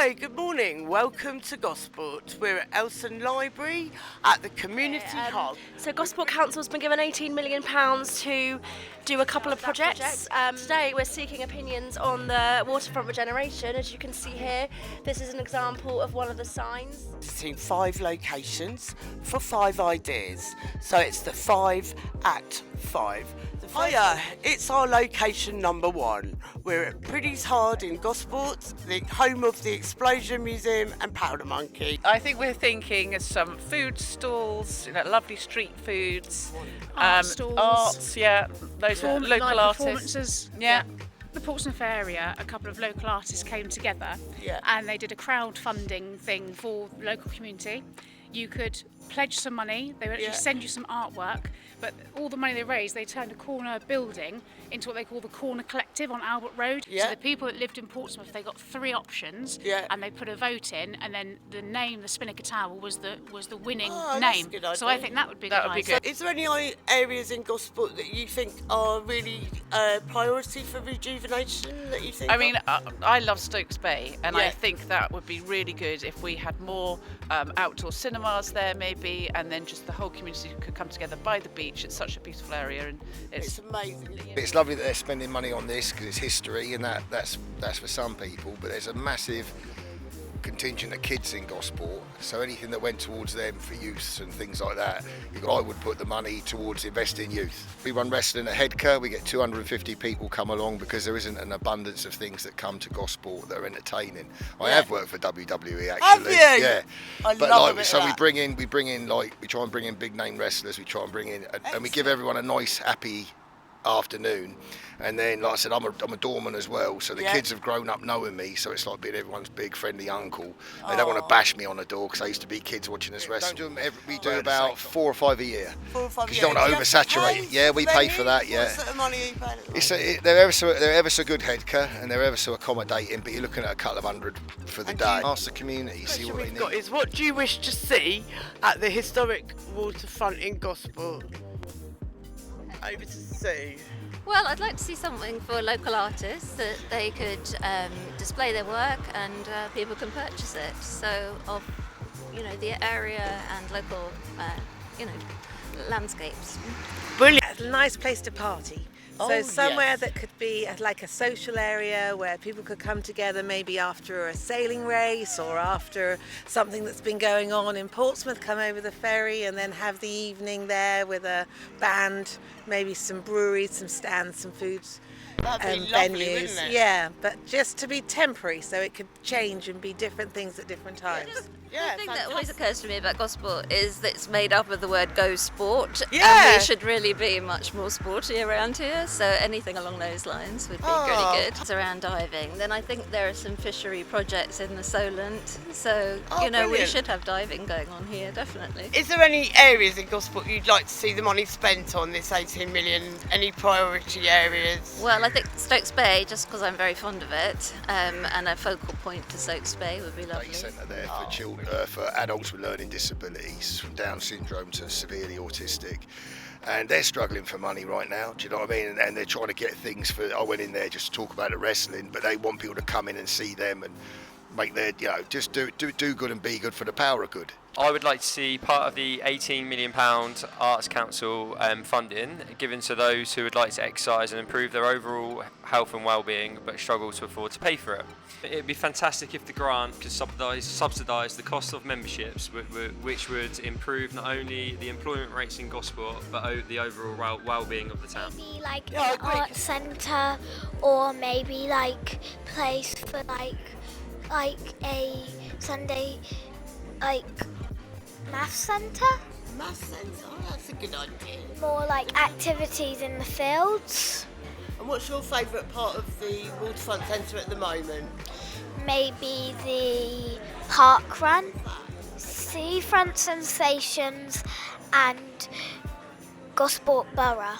Hi, good morning. Welcome to Gosport. We're at Elson Library at the Community Hub. So Gosport Council's been given £18 million to do a couple of projects. Today we're seeking opinions on the waterfront regeneration. As you can see here, this is an example of one of the signs. Visiting 5 locations for 5 ideas. So it's the 5 at 5. Hiya, it's our location number 1. We're at Pretty's Hard in Gosport, the home of the Explosion Museum and Powder Monkey. I think we're thinking of some food stalls, lovely street foods, Stalls, arts, those are local artists. Performances. Yeah. The Portsmouth area, a couple of local artists came together and they did a crowdfunding thing for the local community. You could pledge some money, they would actually send you some artwork, but all the money they raised, they turned a corner building into what they call the Corner Collective on Albert Road. So the people that lived in Portsmouth, they got 3 options and they put a vote in, and then the name, the Spinnaker Tower, was the winning name. So I think that would be good. So is there any areas in Gosport that you think are really priority for rejuvenation that you think? I mean, I love Stokes Bay, and I think that would be really good if we had more outdoor cinemas there maybe, and then just the whole community could come together by the beach. It's such a beautiful area, and it's amazing. It's lovely that they're spending money on this because it's history, and that's for some people, but there's a massive contingent of kids in Gosport, so anything that went towards them for youth and things like that, I would put the money towards investing in youth. We run wrestling at Headker, we get 250 people come along because there isn't an abundance of things that come to Gosport that are entertaining. I have worked for WWE actually. Have you? Yeah. I but love so that. we try and bring in big name wrestlers, we try and bring in and we give everyone a nice happy afternoon, and then like I said, I'm a doorman as well, so the kids have grown up knowing me, so it's like being everyone's big friendly uncle. They don't want to bash me on the door because I used to be kids watching us wrestle. We do about 4 or 5 a year. 4 or 5 a year. You don't want to oversaturate. Yeah, we pay for that. Yeah. What sort of money are you paying? They're ever so good Headker, and they're ever so accommodating, but you're looking at a couple of hundred for the day. Ask the community, see what they need. Is what do you wish to see at the historic waterfront in Gosport? Over to Sue. Well, I'd like to see something for local artists that they could display their work and people can purchase it. So, of the area and local, landscapes. Brilliant. A nice place to party. So somewhere that could be like a social area where people could come together maybe after a sailing race or after something that's been going on in Portsmouth, come over the ferry and then have the evening there with a band, maybe some breweries, some stands, some foods. That'd be lovely, venues. wouldn't it? Yeah, but just to be temporary so it could change and be different things at different times. The thing that always occurs to me about Gosport is that it's made up of the word go sport, and we should really be much more sporty around here, so anything along those lines would be really good. It's around diving. Then I think there are some fishery projects in the Solent, so we should have diving going on here, definitely. Is there any areas in Gosport you'd like to see the money spent on this 18 million? Any priority areas? Well, I think Stokes Bay, just because I'm very fond of it, and a focal point to Stokes Bay would be lovely. Day centre there for children, for adults with learning disabilities, from Down syndrome to severely autistic, and they're struggling for money right now. Do you know what I mean? And they're trying to get things for. I went in there just to talk about the wrestling, but they want people to come in and see them and make their, just do good and be good for the power of good. I would like to see part of the £18 million Arts Council funding given to those who would like to exercise and improve their overall health and well-being but struggle to afford to pay for it. It would be fantastic if the grant could subsidise the cost of memberships, which would improve not only the employment rates in Gosport but the overall well-being of the town. Maybe like an art centre, or maybe like place for like a Sunday math centre. Math centre, that's a good idea. More like activities in the fields. And what's your favourite part of the waterfront centre at the moment? Maybe the park run, seafront sensations, and Gosport Borough.